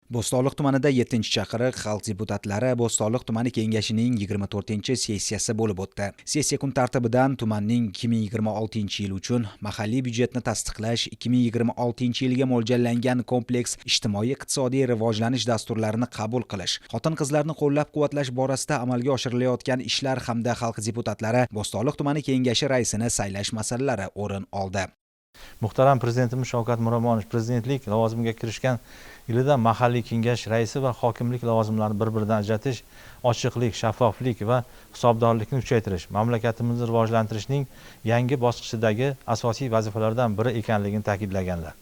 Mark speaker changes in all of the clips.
Speaker 1: Bo'stonliq tumanida 7-chaqiriq xalq deputatlari Bo'stonliq tumani kengashining 24-sessiyasi bo'lib o'tdi. Sessiya kun tartibidan tumanning 2026-yil uchun mahalliy byudjetni tasdiqlash, 2026-yilga mo'ljallangan kompleks ijtimoiy-iqtisodiy rivojlanish dasturlarini qabul qilish, xotin-qizlarni qo'llab-quvvatlash borasida amalga oshirilayotgan ishlar hamda xalq deputatlari Bo'stonliq tumani kengashi raisini saylash masalalari o'rin oldi.
Speaker 2: Muhtaram Prezidentimiz Shavkat Miromonovich prezidentlik lavozimiga kirishgan yilida mahalliy kengash raisi va hokimlik lavozimlarini bir-biridan ajratish, ochiqlik, shaffoflik va hisobdorlikni kuchaytirish mamlakatimizni rivojlantirishning yangi bosqichidagi asosiy vazifalardan biri ekanligini ta'kidlaganlar.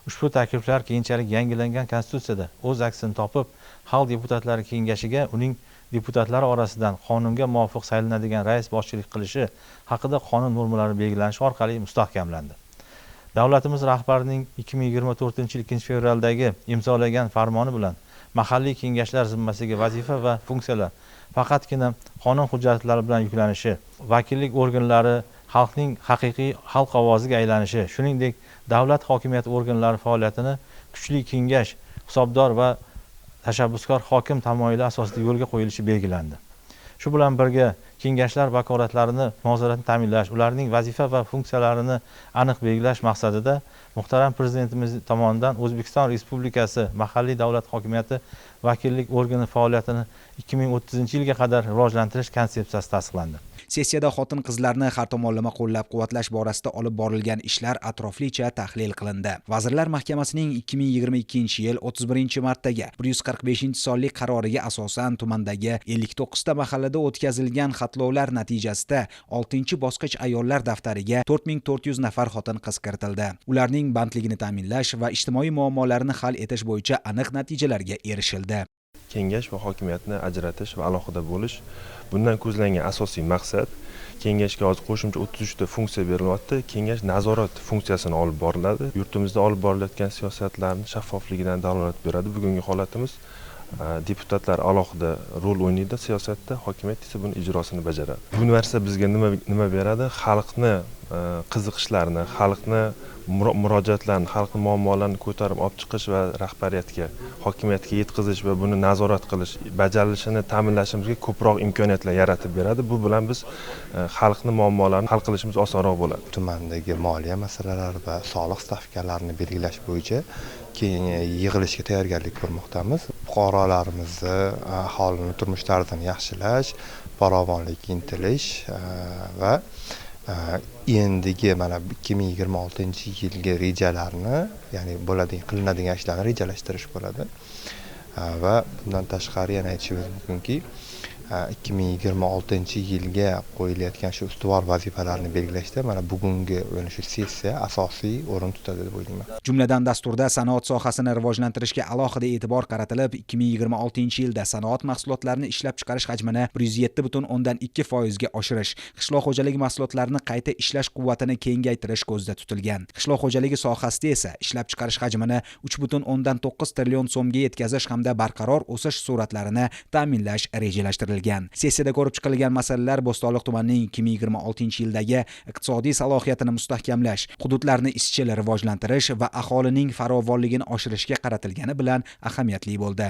Speaker 2: Ushbu takliflar keyinchalik yangilangan konstitutsiyada o'z aksini topib, xalq deputatlari kengashiga uning deputatlari orasidan qonunga muvofiq saylanadigan rais boshchilik qilishi haqida qonun normalari belgilanishi orqali mustahkamlandi. Davlatimiz rahbarining 2024-yil 2-fevraldagi imzolagan farmoni bilan mahalliy kengashlar zimmasiga vazifa va funksiyalar faqatgina qonun hujjatlari bilan yuklanishi, vakillik organlari xalqning haqiqiy xalq ovoziga aylanishi, shuningdek davlat hokimiyati organlari faoliyatini kuchli kengash, hisobdor va tashabbuskor hokim tamoyili asosida yo'lga qo'yilishi belgilandi. Shu bilan birga kengashlar vakolatlarini munosabatni ta'minlash, ularning vazifa va funksiyalarini aniq belgilash maqsadida muhtaram Prezidentimiz tomonidan O'zbekiston Respublikasi mahalliy davlat hokimiyati vakillik organi faoliyatini 2030-yilga qadar rivojlantirish konsepsiyasi tasdiqlandi.
Speaker 1: Sessiyada xotin-qizlarni har tomonlama qo'llab-quvvatlash borasida olib borilgan ishlar atroflicha tahlil qilindi. Vazirlar Mahkamasining 2022-yil 31-martdagi 145-sonli qaroriga asosan tumandagi 59 ta mahallada o'tkazilgan xatlovlar natijasida 6-bosqich ayollar daftariga 4400 nafar xotin-qiz kiritildi. Ularning bandligini ta'minlash va ijtimoiy muammolarni hal etish bo'yicha aniq natijalarga erishildi.
Speaker 3: Kengash va hokimiyatni ajratish va alohida bo'lish, bundan ko'zlangan asosiy maqsad kengashga hozir qo'shimcha 33 ta funksiya berilyapti. Kengash nazorat funksiyasini olib boriladi. Yurtimizda olib borilayotgan siyosatlarning shaffofligidan dalolat beradi. Bugungi holatimiz deputatlar alohida rol o'ynaydi siyosatda, hokimiyat esa buni ijrosini bajaradi. Bu narsa bizga nima beradi? Xalqni qiziqishlarini, xalqni murojaatlarni, xalqning muammolarini ko'tarib olib chiqish va rahbariyatga, hokimiyatga yetkazish va buni nazorat qilish, bajarilishini ta'minlashimizga ko'proq imkoniyatlar yaratib beradi. Bu bilan biz xalqning muammolarini hal qilishimiz osonroq bo'ladi.
Speaker 4: Tumandagi moliya masalalari va soliq stavkalarini belgilash bo'yicha keyin yig'ilishga tayyorgarlik ko'rmoqdamiz. Fuqarolarimizni aholining turmush tarzini yaxshilash, farovonlikka intilish va endigi mana 2026-yilgi rejalarni, ya'ni qilinadigan ishlarni rejalashtirish bo'ladi. Va bundan tashqari yana aytishimiz mumkinki, 2026-yilga qo'yilayotgan shu ustuvor vazifalarni belgilashda mana bugungi shu sessiya asosiy o'rin tutadi deb o'ylayman.
Speaker 1: Jumladan dasturda sanoat sohasini rivojlantirishga alohida e'tibor qaratilib, 2026-yilda sanoat mahsulotlarini ishlab chiqarish hajmini 107,2% ga oshirish, qishloq xo'jaligi mahsulotlarini qayta ishlash quvvatini kengaytirish ko'zda tutilgan. Qishloq xo'jaligi sohasida esa ishlab chiqarish hajmini 3,9 trillion so'mga yetkazish hamda barqaror o'sish sur'atlarini ta'minlash rejalashtirilgan. Sessiyada ko'rib chiqilgan masalalar Bo'stonliq tumanining 2026-yildagi iqtisodiy salohiyatini mustahkamlash, hududlarni izchil rivojlantirish va aholining farovonligini oshirishga qaratilgani bilan ahamiyatli bo'ldi.